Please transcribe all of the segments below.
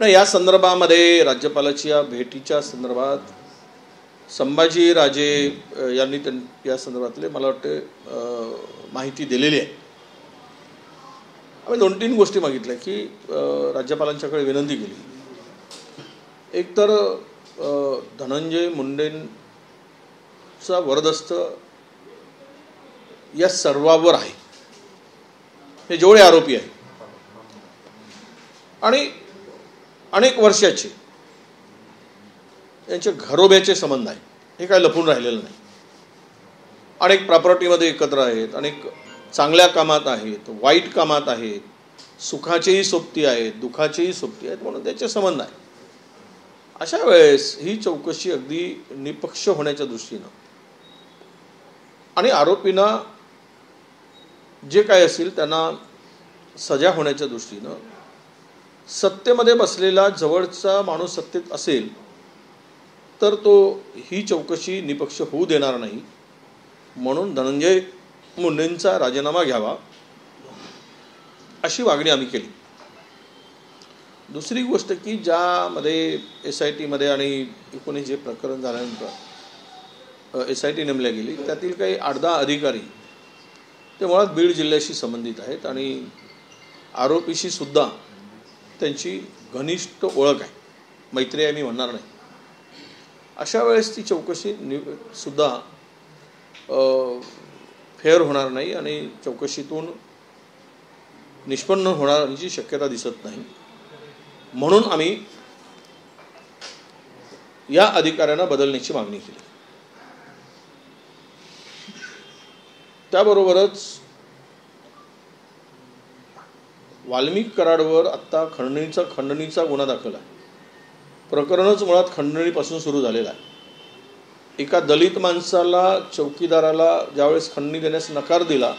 नाही, या संदर्भामध्ये राज्यपालाची या भेटीच्या संदर्भात संभाजी राजे यांनी या संदर्भातले मला वाटते माहिती दिलेली आहे. आम्ही 2-3 गोष्टी मागितल्या की राज्यपालांच्याकडे विनंती केली. एक तर धनंजय मुंडेंचा वरदस्त या सर्वावर आहे, हे जेवढे आरोपी आहेत आणि अनेक वर्षाचे यांचे घरोब्याचे संबंध आहे, हे काय लपून राहिलेलं नाही. अनेक प्रॉपर्टीमध्ये एकत्र आहेत, अनेक चांगल्या कामात आहेत, वाईट कामात आहेत, सुखाचेही सोबती आहेत, दुःखाचेही सोबती आहेत, म्हणून त्याचे संबंध आहे. अशा वेळेस ही चौकशी अगदी निपक्ष होण्याच्या दृष्टीनं आणि आरोपींना जे काय असेल त्यांना सजा होण्याच्या दृष्टीनं सत्तेमध्ये बसलेला जवळचा माणूस सत्तेत असेल तर तो ही चौकशी निपक्ष होऊ देणार नाही, म्हणून धनंजय मुंडेंचा राजीनामा घ्यावा अशी मागणी आम्ही केली. दुसरी गोष्ट की ज्यामध्ये SIT मध्ये आणि एकूण जे प्रकरण झाल्यानंतर SIT नेमल्या गेली त्यातील काही 8-10 अधिकारी ते मुळात बीड जिल्ह्याशी संबंधित आहेत आणि आरोपीशी सुद्धा त्यांची घनिष्ठ ओळख आहे, मैत्री आहे मी म्हणणार नाही. अशा वेळेस ती चौकशी सुद्धा फेअर होणार नाही आणि चौकशीतून निष्पन्न होण्याची शक्यता दिसत नाही, म्हणून आम्ही या अधिकाऱ्यांना बदलण्याची मागणी केली. त्याबरोबरच वाल्मिक कराडवर आत्ता खंडणीचा गुन्हा दाखल आहे. प्रकरणच मुळात खंडणीपासून सुरू झालेलं आहे. एका दलित माणसाला, चौकीदाराला ज्यावेळेस खंडणी देण्यास नकार दिला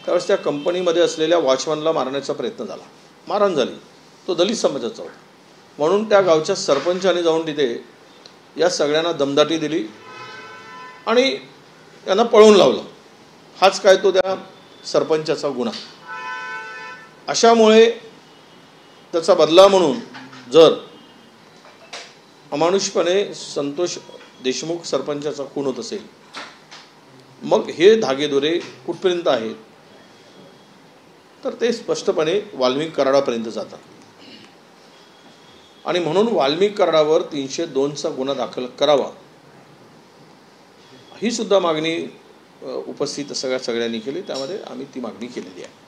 त्यावेळेस त्या कंपनीमध्ये असलेल्या वॉचमॅनला मारण्याचा प्रयत्न झाला, मारहाण झाली. तो दलित समाजाचा होता, म्हणून त्या गावच्या सरपंचाने जाऊन तिथे या सगळ्यांना दमदाटी दिली आणि त्यांना पळवून लावलं. हाच काय तो त्या सरपंचाचा गुन्हा. अशामुळे त्याचा बदला म्हणून जर अमानुषपणे संतोष देशमुख सरपंचाचा खून होत असेल, मग हे धागेदोरे कुठपर्यंत आहेत तर ते स्पष्टपणे वाल्मिक कराडापर्यंत जातात आणि म्हणून वाल्मिक कराडावर 302चा गुन्हा दाखल करावा ही सुद्धा मागणी उपस्थित सगळ्यांनी केली. त्यामध्ये आम्ही ती मागणी केलेली आहे.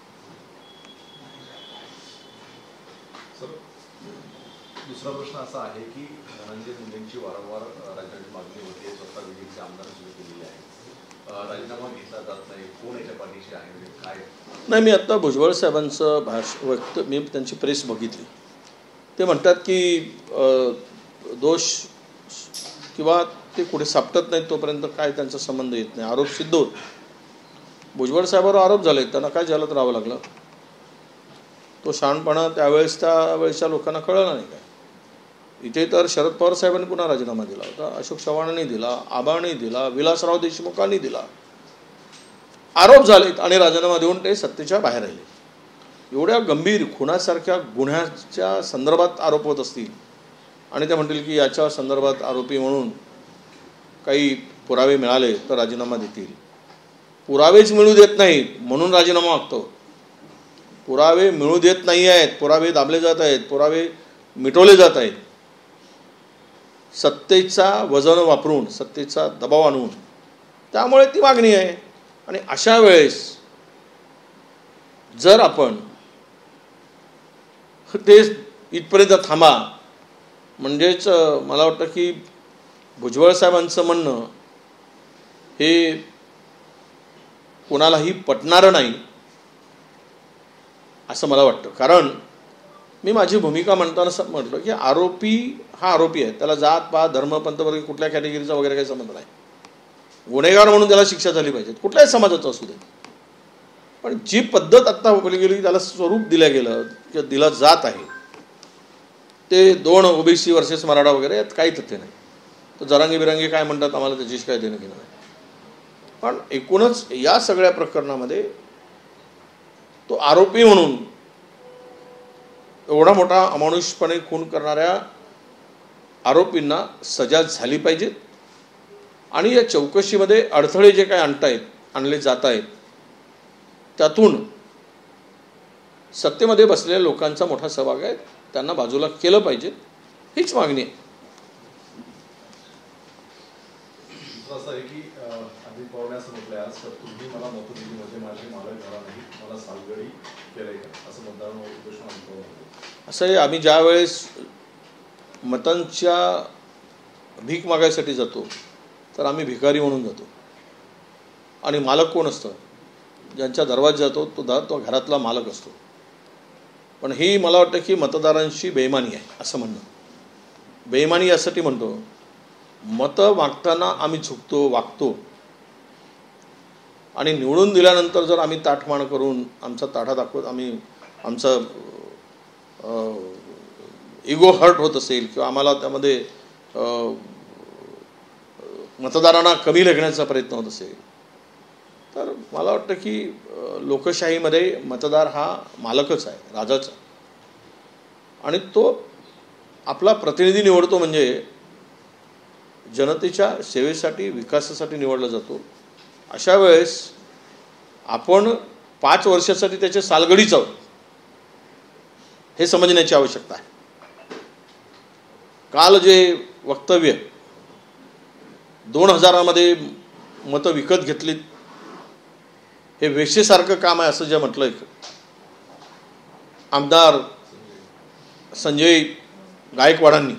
दुसरा प्रश्न असा आहे की धनंजय मुंडेंची वारंवार राज्याची मागणी होती, स्वतः विजयचे आमदार सुरू केलेली आहे, राजीनामा घेतला जात नाही, कोण याच्या पाठीशी आहे, म्हणजे काय? नाही, मी आत्ता भुजबळ साहेबांचं मी त्यांची प्रेस बघितली. ते म्हणतात की दोष किंवा ते कुठे सापटत नाहीत तोपर्यंत काय त्यांचा संबंध येत नाही, आरोप सिद्ध होत. भुजबळ साहेबांवर आरोप झाले, त्यांना काय जलत राहावं लागलं? तो शहाणपणा त्यावेळेसच्या लोकांना कळलं नाही काय? इथे तर शरद पवार साहेबांनी पुन्हा राजीनामा दिला होता, अशोक चव्हाणांनी दिला, आबांनी दिला, विलासराव देशमुखांनी दिला. आरोप झालेत आणि राजीनामा देऊन ते सत्तेच्या बाहेर राहिले. एवढ्या गंभीर खुनासारख्या गुन्ह्याच्या संदर्भात आरोप होत असतील आणि ते म्हणतील की याच्या संदर्भात आरोपी म्हणून काही पुरावे मिळाले तर राजीनामा देतील. पुरावेच मिळू देत नाहीत म्हणून राजीनामा मागतो. पुरावे मिळू देत नाही आहेत, पुरावे दाबले जात आहेत, पुरावे मिटवले जात आहेत, सत्तेचा वजन वापरून, सत्तेचा दबाव आणून. त्यामुळे ती मागणी आहे. आणि अशा वेळेस जर आपण ते इथपर्यंत थांबा, म्हणजेच मला वाटतं की भुजबळ साहेबांचं म्हणणं हे कोणालाही पटणारं नाही असं मला वाटतं. कारण मी माझी भूमिका म्हणताना म्हटलं की आरोपी हा आरोपी आहे, त्याला जात पात धर्म पंथ वगैरे कुठल्या कॅटेगरीचा वगैरे काही संबंध नाही. गुन्हेगार म्हणून त्याला शिक्षा झाली पाहिजे, कुठल्याही समाजाचं असू दे. पण जी पद्धत आत्ता वापरली गेली, त्याला स्वरूप दिलं गेलं किंवा दिला जात आहे, ते 2 OBC वर्सेस मराठा वगैरे यात काही तथ्य नाही. तर जरांगी बिरांगी काय म्हणतात आम्हाला त्याच्याशी काय देणं घेणं नाही. पण एकूणच या सगळ्या प्रकरणामध्ये तो आरोपी म्हणून एवढा मोठा अमानुषपणे खून करणाऱ्या आरोपींना सजा झाली पाहिजे आणि या चौकशीमध्ये अडथळे जे काही आणले जात आहेत त्यातून सत्तेमध्ये बसलेल्या लोकांचा मोठा सहभाग आहे, त्यांना बाजूला केलं पाहिजे, हीच मागणी आहे. असं आहे की अजित पवार असं म्हटलंय आज, तर तुम्ही मला मतं दिली म्हणजे माझे मालक घरा नाही, मला सालगडी केलंय का, असं मतदारांवर उपोषण अजित असं आहे. आम्ही ज्या वेळेस मतांच्या भीक मागायसाठी जातो तर आम्ही भिकारी म्हणून जातो आणि मालक कोण असतं, ज्यांच्या दरवाजा जातो तो घरातला मालक असतो. पण ही मला वाटतं की मतदारांची बेईमानी आहे असं म्हणणं. बेईमानी यासाठी म्हणतो, मतं मागताना आम्ही झुकतो, वागतो आणि निवडून दिल्यानंतर जर आम्ही ताठमाण करून आमचा ताठा दाखवत आम्ही आमचा इगो हर्ट होत असेल किंवा आम्हाला त्यामध्ये मतदारांना कमी लेखण्याचा प्रयत्न होत असेल तर मला वाटतं की लोकशाहीमध्ये मतदार हा मालकच आहे, राजाच आहे आणि तो आपला प्रतिनिधी निवडतो म्हणजे जनतेच्या सेवेसाठी विकासासाठी निवडला जातो. अशा वेळेस आपण 5 वर्षासाठी त्याचे सालगडीच आहोत हे समजण्याची आवश्यकता आहे. काल जे वक्तव्य 2000 मध्ये मतं विकत घेतलीत हे वेश्येसारखं काम आहे असं जे म्हटलंय आमदार संजय गायकवाडांनी,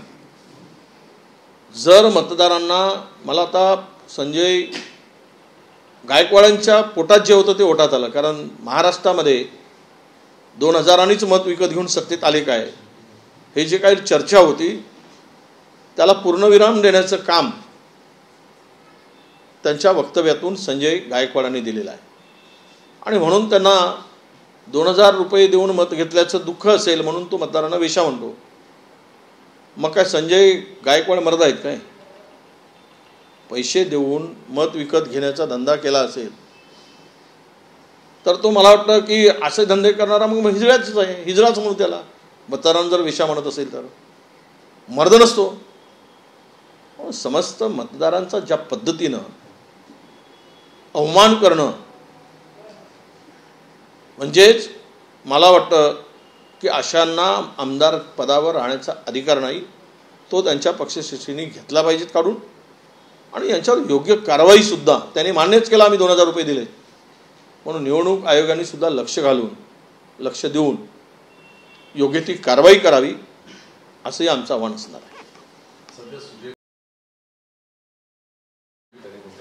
जर मतदारांना, मला आता संजय गायकवाडांच्या पोटात जे होतं ते ओटात आलं, कारण महाराष्ट्रामध्ये 2000 मत विकत घेऊन सत्तेत आले काय हे जे काही चर्चा होती त्याला पूर्णविराम देण्याचं काम त्यांच्या वक्तव्यातून संजय गायकवाडांनी दिलेलं आहे आणि म्हणून त्यांना 2000 रुपये देऊन मत घेतल्याचं दुःख असेल म्हणून तो मतदारांना वेश्या म्हणतो. मग काय संजय गायकवाड मर्द आहेत काय? पैसे देऊन मत विकत घेण्याचा धंदा केला असेल तर तो मला वाटतं की असे धंदे करणारा मग हिजड्याच आहे, हिजडाच म्हणून त्याला मतदारांना जर वेश्या म्हणत असेल तर मर्द नसतो. समस्त मतदारांचा ज्या पद्धतीनं अवमान करणं म्हणजेच मला वाटतं की अशांना आमदार पदावर राहण्याचा अधिकार नाही, तो त्यांच्या पक्षश्रेष्ठींनी घेतला पाहिजेत काढून आणि यांच्यावर योग्य कारवाई सुद्धा त्यांनी मान्यच केला. आम्ही 2000 रुपये दिले म्हणून निवडणूक आयोगाने सुद्धा लक्ष देऊन योग्य ती कारवाई करावी असंही आमचं आव्हान असणार आहे. सध्या सुजय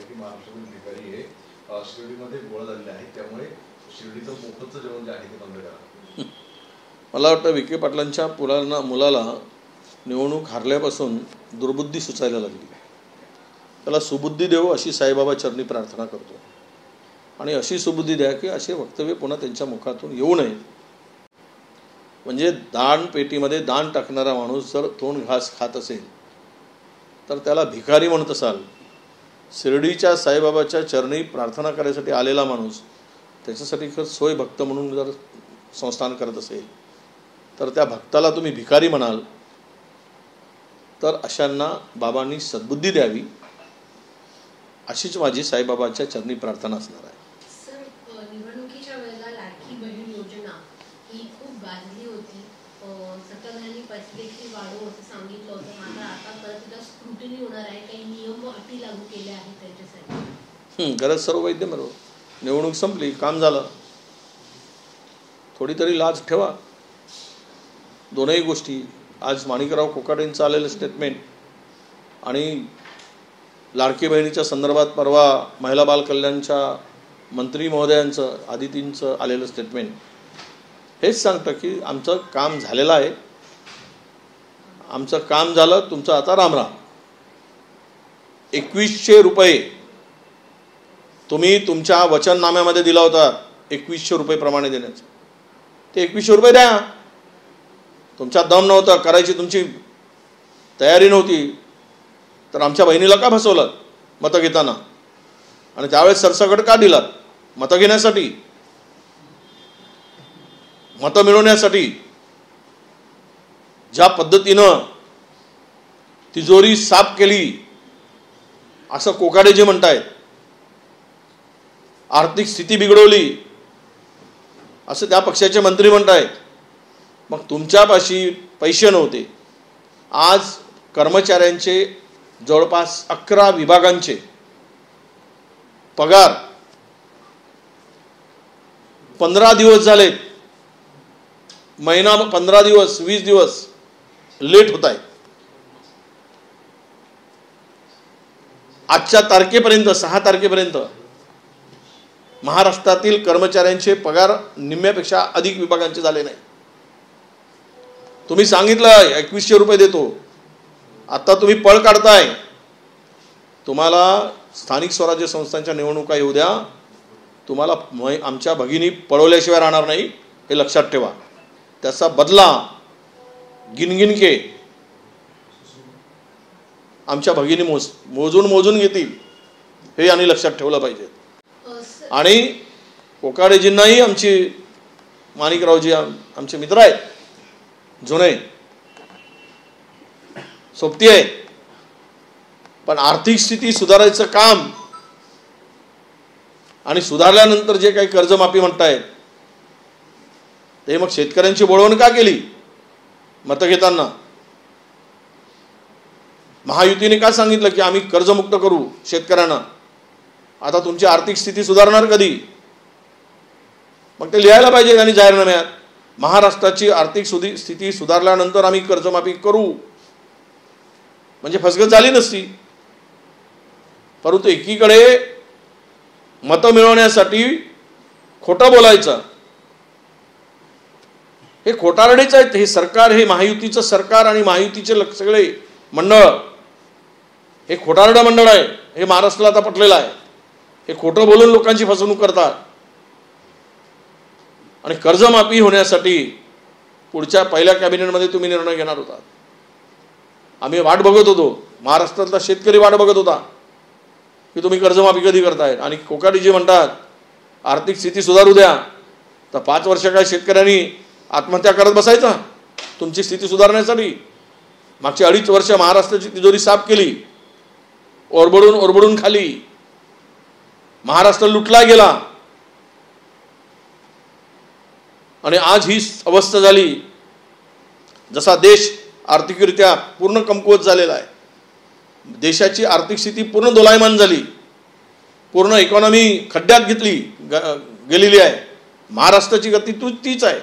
की महाराष्ट्रातील भिकारी हे शिर्डीमध्ये गोळा झालेले आहेत, त्यामुळे शिर्डीचं मोफतचं जेवण जे आहे ते बंद करा. मला वाटतं विखे पाटलांच्या मुलाला निवडणूक हारल्यापासून दुर्बुद्धी सुचायला लागली. त्याला सुबुद्धी देव अशी साईबाबा चरणी प्रार्थना करतो आणि अशी सुबुद्धी द्या की असे वक्तव्य पुन्हा त्यांच्या मुखातून येऊ नये. म्हणजे दान पेटीमध्ये दान टाकणारा माणूस जर तोंड घास खात असेल तर त्याला भिकारी म्हणत असाल. शिर्डीच्या साईबाबाच्या चरणी प्रार्थना करायसाठी आलेला माणूस त्याच्यासाठी सोय भक्त म्हणून जर संस्थान करत असेल तर त्या भक्ताला तुम्ही भिकारी म्हणाल तर अशांना बाबांनी सद्बुद्धी द्यावी अशीच माझी साईबाबाच्या चरणी प्रार्थना असणार आहे. सर, निवडणुकीच्या वेळेला लाडकी बहीण योजना ही खूप गाजली होती. सरकारने पैसे देखील वाढवू असं सांगितलं होतं, मात्र आता परत तिला स्क्रुटिनी होणार आहे, काही नियम व अटी लागू केल्या आहेत त्याच्यासाठी. गरज सर्व वैद्य बरोबर. निवडणूक संपली, काम झालं, थोडी तरी लाज ठेवा. दोनही गोष्टी, आज माणिकराव कोकाटेंचं आलेलं स्टेटमेंट आणि लाडकी बहिणीच्या संदर्भात परवा महिला बाल कल्याणच्या मंत्री महोदयांचं आदितींचं आलेलं स्टेटमेंट हेच सांगतं की आमचं काम झालेलं आहे, आमचं काम झालं, तुमचं आता रामराम. 2100 रुपये तुम्ही तुमच्या वचननाम्यामध्ये दिला होता 2100 रुपये प्रमाणे देण्याचं, ते 2100 रुपये द्या. तुमचा दम नव्हता, करायची तुमची तयारी नव्हती तर आमच्या बहिणीला का फसवलं मतं घेताना आणि त्यावेळेस सरसकट का दिलात? मतं घेण्यासाठी, मतं मिळवण्यासाठी. ज्या पद्धतीनं तिजोरी साफ केली असं कोकाडे जे म्हणतायत, आर्थिक स्थिती बिघडवली असं त्या पक्षाचे मंत्री म्हणतायत, मग तुमच्यापाशी पैसे नव्हते. आज कर्मचाऱ्यांचे जवळपास 11 विभागांचे पगार 15 दिवस झालेत, महिना 15 दिवस 20 दिवस लेट होत आहे. आजच्या तारखेपर्यंत 6 तारखेपर्यंत महाराष्ट्रातील कर्मचाऱ्यांचे पगार निम्म्यापेक्षा अधिक विभागांचे झाले नाही. तुम्ही सांगितलं 2100 रुपये देतो, आता तुम्ही पळ काढताय. तुम्हाला स्थानिक स्वराज्य संस्थांच्या निवडणुका येऊ द्या, तुम्हाला आमच्या भगिनी पळवल्याशिवाय राहणार नाही, हे लक्षात ठेवा. त्याचा बदला गिनगिनके आमच्या भगिनी मोजून घेतील, हे आणि लक्षात ठेवलं पाहिजे. आणि कोकाडेजींनाही आमची माणिकरावजी आमचे मित्र आहेत, जुने सोबती आहेत, पण आर्थिक स्थिती सुधारायचं काम आणि सुधारल्यानंतर जे काही कर्जमाफी म्हणतायत ते मग शेतकऱ्यांची बोळवण का केली? मतं घेताना महायुतीने का सांगितलं की आम्ही कर्जमुक्त करू शेतकऱ्यांना? आता तुमची आर्थिक स्थिती सुधारणार कधी? मग ते लिहायला पाहिजे आणि जाहीरनाम्यात महाराष्ट्राची आर्थिक स्थिती सुधारल्यानंतर आम्ही कर्जमाफी करू, म्हणजे फसगत झाली नसती. परंतु एकीकडे मतं मिळवण्यासाठी खोटं बोलायचं, हे खोटारडेच आहेत. हे सरकार, हे महायुतीचं सरकार आणि महायुतीचे सगळे मंडळ हे खोटारडं मंडळ आहे. हे महाराष्ट्राला आता पटलेलं आहे. हे खोटं बोलून लोकांची फसवणूक करतात. आणि कर्जमाफी होण्यासाठी पुढच्या पहिल्या कॅबिनेटमध्ये तुम्ही निर्णय घेणार होता. आम्ही वाट बघत होतो, महाराष्ट्रातला शेतकरी वाट बघत होता की तुम्ही कर्जमाफी कधी करताय. आणि कोकाडीजी म्हणतात आर्थिक स्थिती सुधारू द्या, तर 5 वर्ष काय शेतकऱ्यांनी आत्महत्या करत बसायचा तुमची स्थिती सुधारण्यासाठी? मागची 2.5 वर्ष महाराष्ट्राची तिजोरी साफ केली, ओरबडून खाली. महाराष्ट्र लुटला गेला आणि आज ही अवस्था झाली. जसा देश आर्थिकरित्या पूर्ण कमकुवत झालेला आहे, देशाची आर्थिक स्थिती पूर्ण दोलायमान झाली, पूर्ण इकॉनॉमी खड्ड्यात गेलेली आहे. महाराष्ट्राची गती तीच आहे.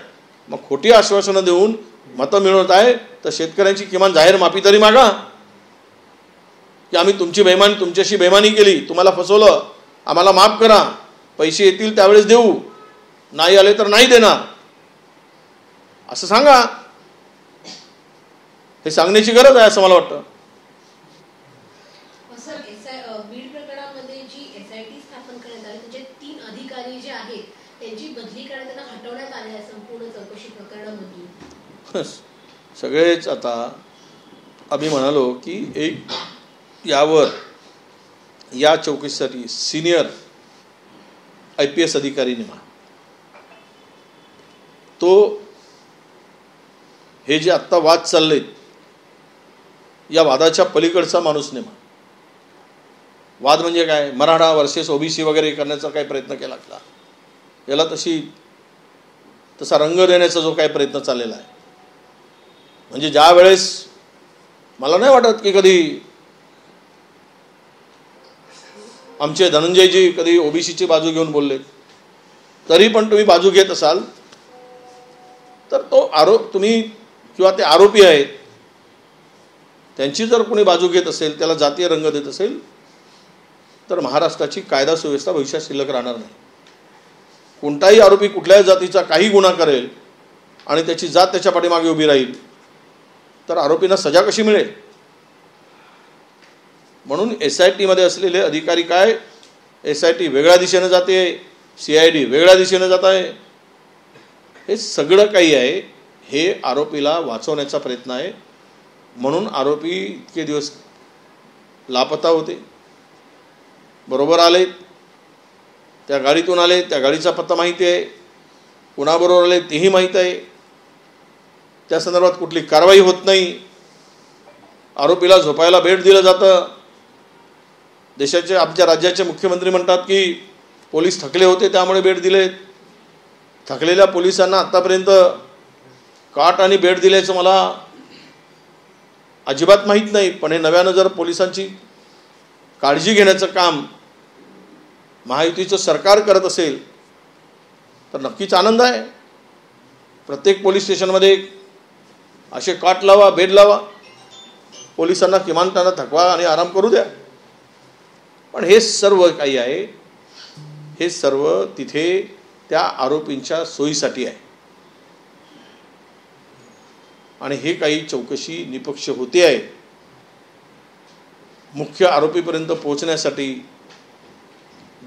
मग खोटी आश्वासनं देऊन मतं मिळवत आहे, तर शेतकऱ्यांची किमान जाहीर माफी तरी मागा की आम्ही तुमच्याशी बेमानी केली, तुम्हाला फसवलं, आम्हाला माफ करा, पैसे येतील त्यावेळेस देऊ, नाही आले तर नाही देणार, असं सांगा. हे सांगण्याची गरज आहे असं मला वाटतं. बीड प्रकरणामध्ये जी SIT स्थापन करण्यात आली, त्याचे 3 अधिकारी जे आहेत त्यांची बदली करण्यात, त्यांना हटवण्यात आले आहे संपूर्ण चौकशी प्रकरणामधून. सगळेच आता आम्ही म्हणालो की एक यावर या चौकशीसाठी सिनियर IPS अधिकारी नेमा, तो हे जे आत्ता वाद चाललेत या वादाच्या पलीकडचा माणूस नेमा. वाद म्हणजे काय? मराठा वर्सेस OBC वगैरे करण्याचा काही प्रयत्न केला का? याला तसा रंग देण्याचा जो काही प्रयत्न चाललेला आहे, म्हणजे ज्या वेळेस मला नाही वाटत की कधी आमचे धनंजयजी कधी OBCची बाजू घेऊन बोलले, तरी पण तुम्ही बाजू घेत असाल तर तो आरोप तुम्ही किंवा ते आरोपी आहेत त्यांची जर कोणी बाजू घेत असेल, त्याला जातीय रंग देत असेल, तर महाराष्ट्राची कायदा सुव्यवस्था भविष्यात शिल्लक राहणार नाही. कोणताही आरोपी कुठल्याही जातीचा काही गुन्हा करेल आणि त्याची जात त्याच्या पाठीमागे उभी राहील, तर आरोपींना सजा कशी मिळेल? म्हणून SIT मध्ये असलेले अधिकारी काय, SIT वेगळ्या दिशेने जाते, CID वेगळ्या दिशेने जात आहे, हे सगळं काही आहे हे आरोपीला वाचवण्याचा प्रयत्न आहे. म्हणून आरोपी इतके दिवस लापता होते, बरोबर आले, त्या गाडीतून आले, त्या गाडीचा पत्ता माहिती आहे, कुणाबरोबर आले तेही माहीत आहे. त्या संदर्भात कुठली कारवाई होत नाही, आरोपीला झोपायला बेड दिलं जातं. आमच्या राज्याचे मुख्यमंत्री म्हणतात की पोलीस थकले होते त्यामुळे बेड दिलेत. थकलेल्या पोलिसांना आत्तापर्यंत काट आणि बेड दिल्याचं मला अजिबात माहीत नाही. पण हे नव्यानं जर पोलिसांची काळजी घेण्याचं काम महायुतीचं सरकार करत असेल तर नक्कीच आनंद आहे. प्रत्येक पोलीस स्टेशनमध्ये असे काट लावा, बेड लावा, पोलिसांना किमान त्यांना थकवा आणि आराम करू द्या. पण हे सर्व काही आहे, हे सर्व तिथे त्या आरोपींच्या सोयीसाठी आहे. आणि हे काही चौकशी निपक्ष होते आहे. मुख्य आरोपीपर्यंत पोहोचण्यासाठी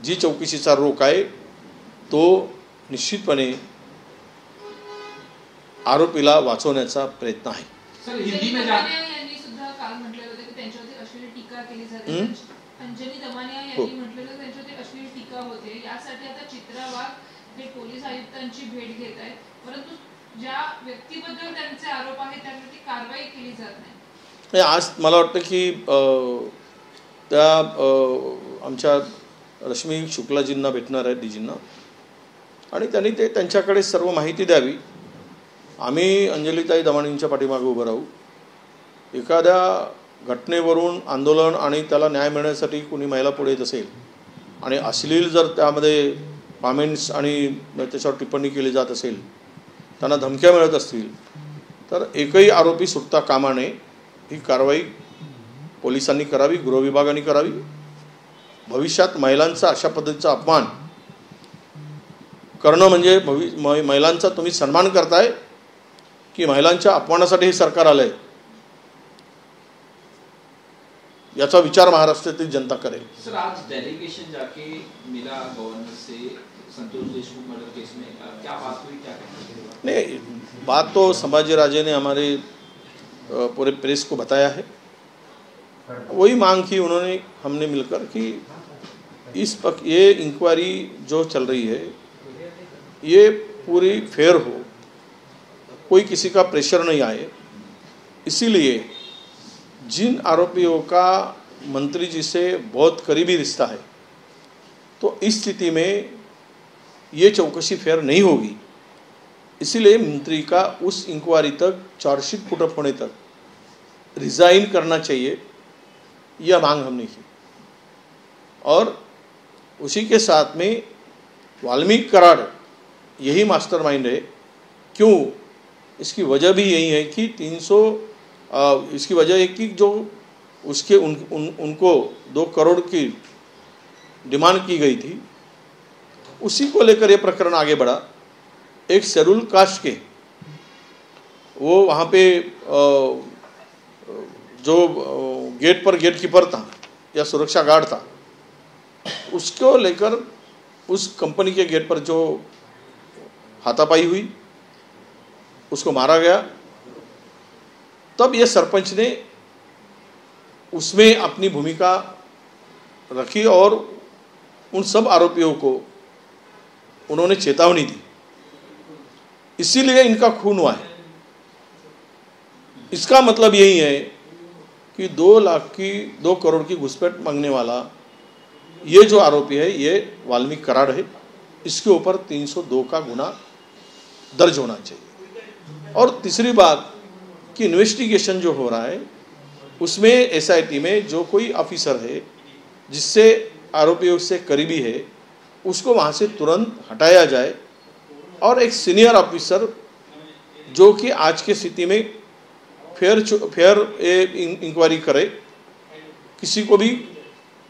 जी चौकशीचा रोख आहे तो निश्चितपणे आरोपीला वाचवण्याचा प्रयत्न आहे. सर, हिंदी में यांनी सुद्धा काल म्हटले होते की त्यांच्यावरती अश्लील टीका केली जाते. अंजली दमानिया यांनी म्हटलं की त्यांच्यावरती अश्लील टीका होते. यासाठी आता चित्रा वाघ हे पोलीस आयुक्तांची भेट घेत आहेत, परंतु ज्या व्यक्तीबद्दल त्यांचे आरोप आहेत त्यावरती कारवाई केली जात नाही. आज मला वाटतं की त्या आमच्या रश्मी शुक्लाजींना भेटणार आहेत, डीजींना, आणि त्यांनी ते त्यांच्याकडे सर्व माहिती द्यावी. आम्ही अंजलीताई दमानियांच्या पाठीमागे उभं राहू. एखाद्या घटनेवरून आंदोलन आणि त्याला न्याय मिळण्यासाठी कोणी महिला पुढे येत असेल आणि अश्लील जर त्यामध्ये कॉमेंट्स आणि त्याच्यावर टिप्पणी केली जात असेल, त्यांना धमक्या मिळत असतील, तर एकही आरोपी सुटता कामा नये. ही कारवाई पोलिसांनी करावी, गृह विभागाने करावी. भविष्यात महिलांचा अशा पद्धतीचा अपमान करणं म्हणजे महिलांचा तुम्ही सन्मान करताय की महिलांच्या अपमानासाठी हे सरकार आलं आहे, याचा विचार महाराष्ट्रातील जनता करेल. सर, आज डेलीगेशन जाके मिला गवर्नर से संतोष देशमुख मर्डर केस में, क्या बात हुई, क्या कहना? नहीं, बात तो संभाजी राजे ने हमारे पूरे प्रेस को बताया है. वही मांग की उन्होंने, हमने मिलकर कि ये इंक्वायरी जो चल रही है ये पूरी फेयर हो, कोई किसी का प्रेशर नहीं आए. इसीलिए जिन आरोपियों का मंत्री जी से बहुत करीबी रिश्ता है, तो इस स्थिति में ये चौकसी फेयर नहीं होगी. इसीलिए मंत्री का उस इंक्वायरी तक, चार्जशीट पुटअप होने तक रिज़ाइन करना चाहिए, यह मांग हमने की. और उसी के साथ में वाल्मीकि कराड़ यही मास्टरमाइंड है. क्यों? इसकी वजह भी यही है कि 300 इसकी वजह है कि जो उसके उनको 2 करोड़ की डिमांड की गई थी, उसी को लेकर ये प्रकरण आगे बढ़ा. एक शेड्यूल कास्ट के वो वहाँ पे जो गेट पर गेट कीपर था या सुरक्षा गार्ड था, उसको लेकर उस कंपनी के गेट पर जो हाथापाई हुई, उसको मारा गया. तब ये सरपंच ने उसमें अपनी भूमिका रखी और उन सब आरोपियों को उन्होंने चेतावनी दी. इसीलिए इनका खून हुआ है. इसका मतलब यही है कि 2 करोड़ की घुसपैठ मांगने वाला ये जो आरोपी है ये वाल्मीकि कराड़ है. इसके ऊपर 302 का गुना दर्ज होना चाहिए. और तीसरी बात कि इन्वेस्टिगेशन जो हो रहा है उसमें एसआईटी में जो कोई ऑफिसर है जिससे आरोपियों से करीबी है, उसको वहाँ से तुरंत हटाया जाए और एक सीनियर ऑफिसर जो कि आज की स्थिति में फेयर इंक्वायरी करे, किसी को भी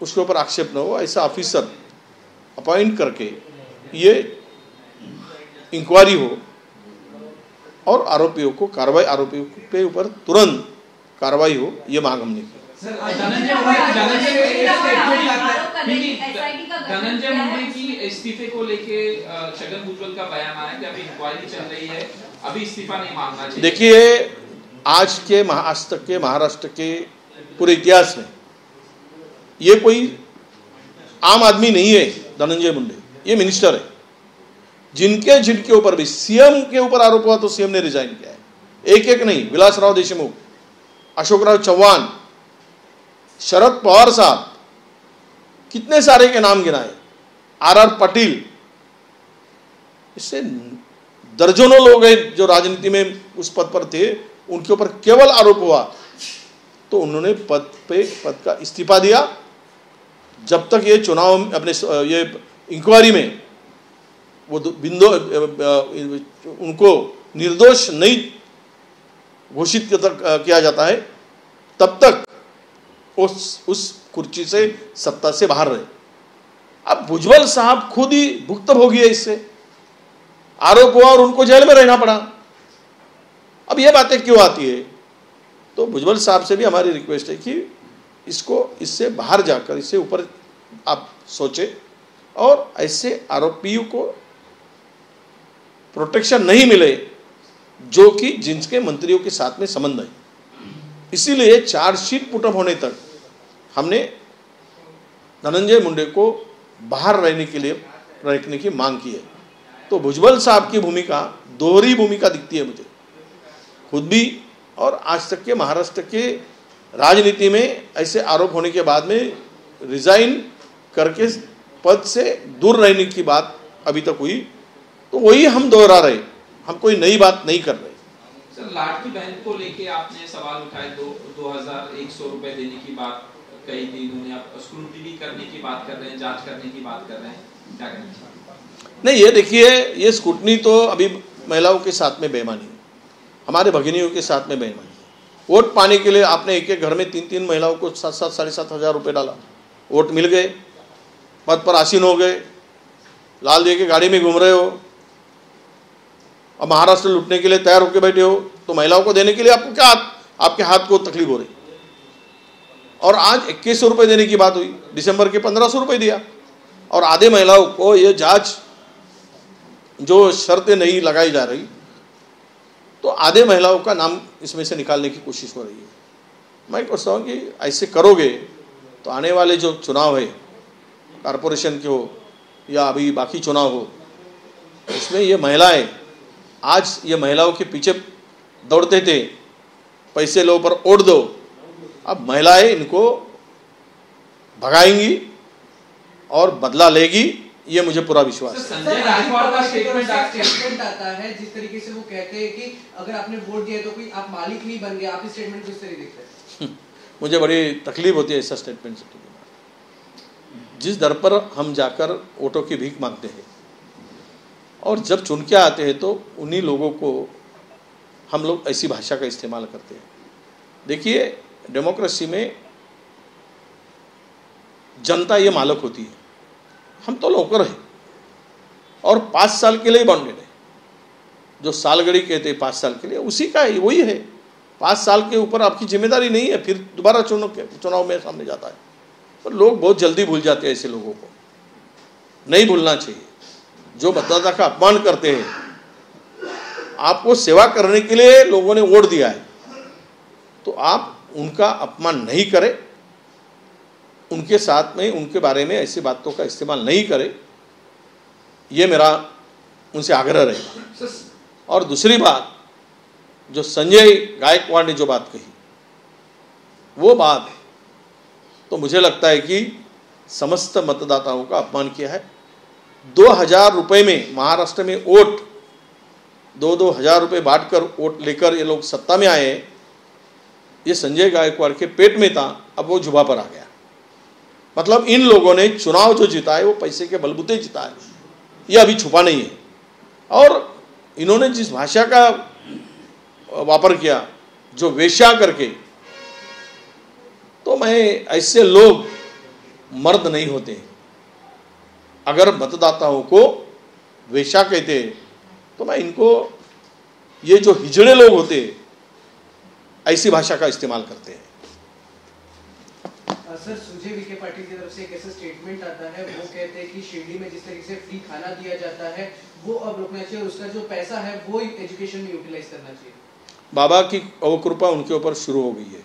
उसके ऊपर आक्षेप न हो, ऐसा ऑफिसर अपॉइंट करके ये इंक्वायरी हो और आरोपियों पे ऊपर तुरंत कार्रवाई हो, ये मांग हमने की. धनंजय मुंडे की इस्तीफे को लेके छगन भुजबल का बयान आया कि अभी इंक्वायरी चल रही है, अभी इस्तीफा नहीं मांगना चाहिए. देखिए, आज के महाराष्ट्र के पूरे इतिहास में ये कोई आम आदमी नहीं है. धनंजय मुंडे ये मिनिस्टर है. जिनके ऊपर भी सीएम के ऊपर आरोप हुआ तो सीएम ने रिजाइन किया है. एक एक नहीं, विलासराव देशमुख, अशोकराव चव्हाण, शरद पवार साहब, कितने सारे के नाम गिनाए, आर पाटिल, इससे दर्जनों लोग हैं जो राजनीति में उस पद पर थे, उनके ऊपर केवल आरोप हुआ तो उन्होंने पद का इस्तीफा दिया। जब तक ये चुनाव अपने ये इंक्वायरी में वो बिंदु उनको निर्दोष नहीं घोषित किया जाता है, तब तक उस कुर्सी से, सत्ता से बाहर रहे। अब भुजबल साहब खुद ही भुक्तभोगी है, इससे आरोप हुआ और उनको जेल में रहना पड़ा। अब ये बातें क्यों आती है? तो भुजबल साहब से भी हमारी रिक्वेस्ट है कि इससे बाहर जाकर, इससे ऊपर आप सोचे और ऐसे आरोपियों को प्रोटेक्शन नहीं मिले जो कि जिनके मंत्रियों के साथ में संबंध है। इसीलिए चार्जशीट पुटअप होने तक हमने धनंजय मुंडे को बाहर रखने की मांग की है। तो भुजबल साहब की भूमिका दोहरी भूमिका दिखती है मुझे खुद भी, और आज तक के महाराष्ट्र के राजनीति में ऐसे आरोप होने के बाद में रिजाइन करके पद से दूर रहने की बात अभी तक हुई, तो वही हम दोहरा रहे, हम कोई नई बात नहीं कर रहे। सर, लाडली बहन को लेके आपने सवाल उठाए, 2100 रुपए देने की बात कही थी इन्होंने, आप स्क्रूटिनी करने की बात कर रहे हैं, जांच करने की बात कर रहे हैं, क्या कहना चाहिए? नहीं, ये देखिए, ये स्क्रूटनी तो अभी महिलाओं के साथ में बेईमानी है, हमारे भगिनियों के साथ में बेईमानी है। वोट पाने के लिए आपने एक एक घर में 3-3 महिलाओं को 7-7, 7,500 रुपये डाला, वोट मिल गए, पद पर आसीन हो गए, लाल दे के गाड़ी में घूम रहे हो, अब महाराष्ट्र लूटने के लिए तैयार होकर बैठे हो, तो महिलाओं को देने के लिए आपको क्या आपके हाथ को तकलीफ हो रही? और आज 2100 रुपये देने की बात हुई, दिसंबर के 1500 रुपये दिया, और आधे महिलाओं को ये जांच जो शर्तें नहीं लगाई जा रही, तो आधे महिलाओं का नाम इसमें से निकालने की कोशिश हो रही है। मैं कहता हूँ कि ऐसे करोगे तो आने वाले जो चुनाव है, कारपोरेशन के हो या अभी बाकी चुनाव हो, उसमें ये महिलाएं, आज ये महिलाओं के पीछे दौड़ते थे, पैसे लो पर वोट दो, अब महिलाएं इनको भगाएंगी और बदला लेगी, ये मुझे पूरा विश्वास है। संजय गायकवाड़ का स्टेटमेंट आता है जिस तरीके से वो कहते हैं कि अगर आपने वोट दिया तो कोई आप मालिक नहीं बन गए, आप इस स्टेटमेंट को इस तरह देखते हैं? मुझे बड़ी तकलीफ होती है ऐसा स्टेटमेंट से। जिस दर पर हम जाकर वोटों की भीख मांगते हैं और जब चुन के आते हैं तो उन्हीं लोगों को हम लोग ऐसी भाषा का इस्तेमाल करते हैं। देखिए, डेमोक्रेसी में जनता ये मालिक होती है, हम तो नौकर हैं और 5 साल के लिए बॉन्डेड है। जो सालगड़ी कहते हैं 5 साल के लिए, उसी का ही वही है। 5 साल के ऊपर आपकी जिम्मेदारी नहीं है, फिर दोबारा चुनाव में सामने जाता है। पर लोग बहुत जल्दी भूल जाते हैं, ऐसे लोगों को नहीं भूलना चाहिए। जो मतदाता का अपमान करते हैं, आपको सेवा करने के लिए लोगों ने वोट दिया है, तो आप उनका अपमान नहीं करें, उनके साथ में उनके बारे में ऐसी बातों का इस्तेमाल नहीं करें, ये मेरा उनसे आग्रह रहेगा। और दूसरी बात, जो संजय गायकवाड़ ने जो बात कही, वो बात तो मुझे लगता है कि समस्त मतदाताओं का अपमान किया है। 2000 रुपये में महाराष्ट्र में वोट, 2-2 हज़ार रुपये बांटकर वोट लेकर ये लोग सत्ता में आए। ये संजय गायकवाड़ के पेट में था, अब वो जुबा पर आ गया। मतलब इन लोगों ने चुनाव जो जीता है वो पैसे के बलबूते जीता है, ये अभी छुपा नहीं है। और इन्होंने जिस भाषा का वापर किया, जो वेश्या करके, तो मैं ऐसे लोग मर्द नहीं होते। अगर मतदाताओं को वेश्या कहते तो मैं इनको, ये जो हिजड़े लोग होते ऐसी भाषा का इस्तेमाल करते हैं। सर, सुजय विखे पाटिल की तरफ से एक ऐसा स्टेटमेंट आता है, वो कहते हैं कि शिरडी में जिस तरीके से फ्री खाना दिया जाता है वो अब रुकना चाहिए और उसका जो पैसा है वो एजुकेशन में यूटिलाइज करना चाहिए। बाबा की अवकृपा उनके ऊपर शुरू हो गई है,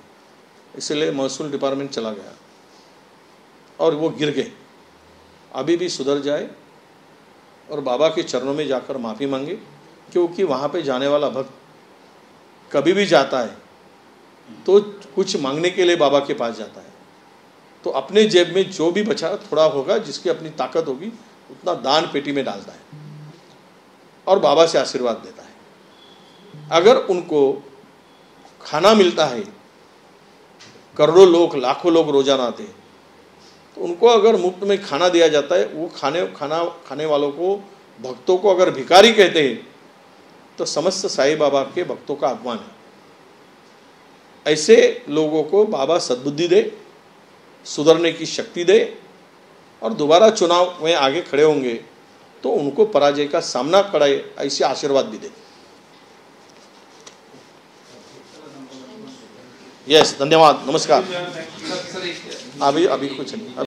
इसलिए महसूल डिपार्टमेंट चला गया और वो गिर गए। अभी भी सुधर जाए और बाबा के चरणों में जाकर माफ़ी मांगे, क्योंकि वहाँ पे जाने वाला भक्त कभी भी जाता है तो कुछ मांगने के लिए बाबा के पास जाता है, तो अपने जेब में जो भी बचा थोड़ा होगा, जिसकी अपनी ताकत होगी उतना दान पेटी में डालता है और बाबा से आशीर्वाद देता है। अगर उनको खाना मिलता है, करोड़ों लोग लाखों लोग रोजाना आते हैं, तो उनको अगर मुफ्त में खाना दिया जाता है, वो खाने वालों को, भक्तों को अगर भिखारी कहते हैं तो समस्त साईं बाबा के भक्तों का अपमान है। ऐसे लोगों को बाबा सद्बुद्धि दे, सुधरने की शक्ति दे और दोबारा चुनाव में आगे खड़े होंगे तो उनको पराजय का सामना कराए, ऐसे आशीर्वाद भी दे। यस, धन्यवाद, नमस्कार। अभी कुछ नहीं।